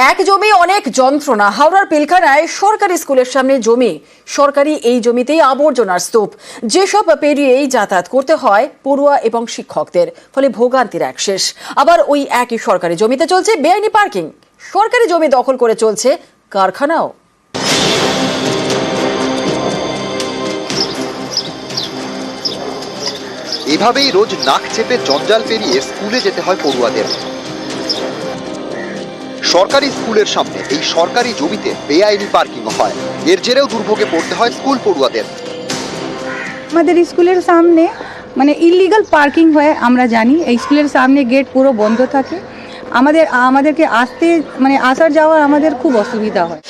এক জমি অনেক যন্ত্রণা। হাওড়ার পিলখানায় সরকারি স্কুলের সামনে জমি, সরকারি এই জমিতেই আবর্জনার স্তূপ, যেসব পেরিয়েই যাতায়াত করতে হয় পড়ুয়া এবং শিক্ষকদের, ফলে ভোগান্তির এক শেষ। আবার ওই একই সরকারি জমিতে চলছে বেআইনি পার্কিং, সরকারি জমি দখল করে চলছে কারখানাও। এভাবেই রোজ নাক চেপে জঞ্জাল পেরিয়ে স্কুলে যেতে হয় পড়ুয়াদের। সরকারি স্কুলের সামনে এই সরকারি জমিতে বেআইনি পার্কিং হয়, এর জেরেও দুর্ভোগে পড়তে হয় স্কুল পড়ুয়াদের। আমাদের স্কুলের সামনে মানে ইলিগাল পার্কিং হয়, আমরা জানি। এই স্কুলের সামনে গেট পুরো বন্ধ থাকে, আমাদেরকে আসার যাওয়া আমাদের খুব অসুবিধা হয়।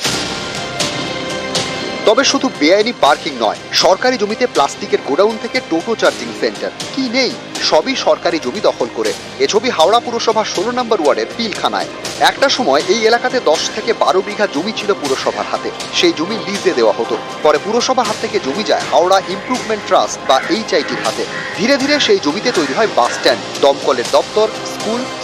তবে শুধু বেআইনি পার্কিং নয়, সরকারি জমিতে প্লাস্টিকের গোডাউন থেকে টোটো চার্জিং সেন্টার কি নেই, সবই সরকারি জমি দখল করে। এ ছবি হাওড়া পুরসভার 16 নম্বর ওয়ার্ডের পিলখানায়। একটা সময় এই এলাকাতে 10 থেকে 12 বিঘা জমি ছিল পুরসভার হাতে, সেই জমি লিজে দেওয়া হতো। পরে পুরসভার হাত থেকে জমি যায় হাওড়া ইমপ্রুভমেন্ট ট্রাস্ট বা HITর হাতে। ধীরে ধীরে সেই জমিতে তৈরি হয় বাস স্ট্যান্ড, দমকলের দপ্তর,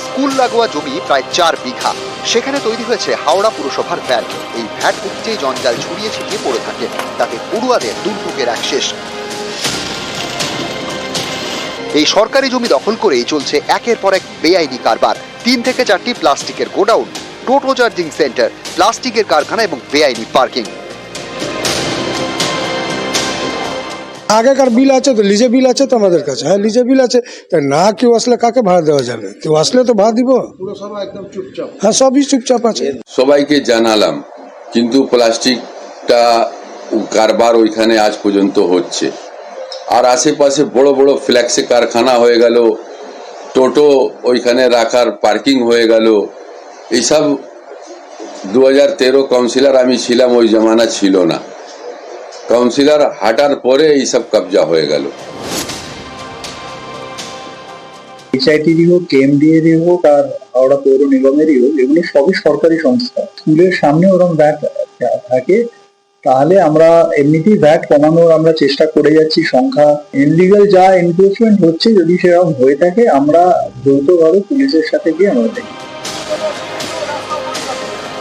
স্কুল লাগোয়া জমি প্রায় 4 বিঘা। সেখানে তৈরি হয়েছে হাওড়া পুরসভার ভ্যাট। এই ভ্যাট উপচেই জঞ্জাল ছড়িয়ে ছিটিয়ে পড়ে থাকে, তাতে পড়ুয়াদের দুর্ভোগের এক শেষ। এই সরকারি জমি দখল করেই চলছে একের পর এক বেআইনি কারবার। 3 থেকে 4টি প্লাস্টিকের গোডাউন, টোটো চার্জিং সেন্টার, প্লাস্টিকের কারখানা এবং বেআইনি পার্কিং। আগেকার বিল আছে তো, লিজে বিল আছে তো আমাদের কাছে। হ্যাঁ, লিজে বিল আছে, তাই না কেউ আসলে কাকে ভাড়া দেওয়া যাবে? কেউ আসলে তো ভাড়া দিব। হ্যাঁ, সবই চুপচাপ আছে। সবাইকে জানালাম, কিন্তু প্লাস্টিকটা কারবার ওইখানে আজ পর্যন্ত হচ্ছে। আর আশেপাশে বড় বড় ফ্ল্যাক্সে কারখানা হয়ে গেল, টোটো ওইখানে রাখার পার্কিং হয়ে গেল। এইসব 2013 কাউন্সিলর আমি ছিলাম, ওই জমানা ছিল না। কাউন্সিলর হাঁটার পরে এইসব কবজা হয়ে গেল। HITরই হোক, KMDA হোক, আর হাওড়া পৌর নিগমেরই হোক, এগুলো সবই সরকারি সংস্থা। স্কুলের সামনে ওরকম ভ্যাট থাকে, তাহলে আমরা এমনিতেই ভ্যাট কমানোর আমরা চেষ্টা করে যাচ্ছি। সংখ্যা ইনলিগাল যা এনফোর্সমেন্ট হচ্ছে, যদি সেরকম হয়ে থাকে আমরা দ্রুতভাবে পুলিশের সাথে গিয়ে আমরা দেখি।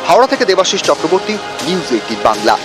হাওড়া থেকে দেবাশিস চক্রবর্তী, নিউজ 18 বাংলা।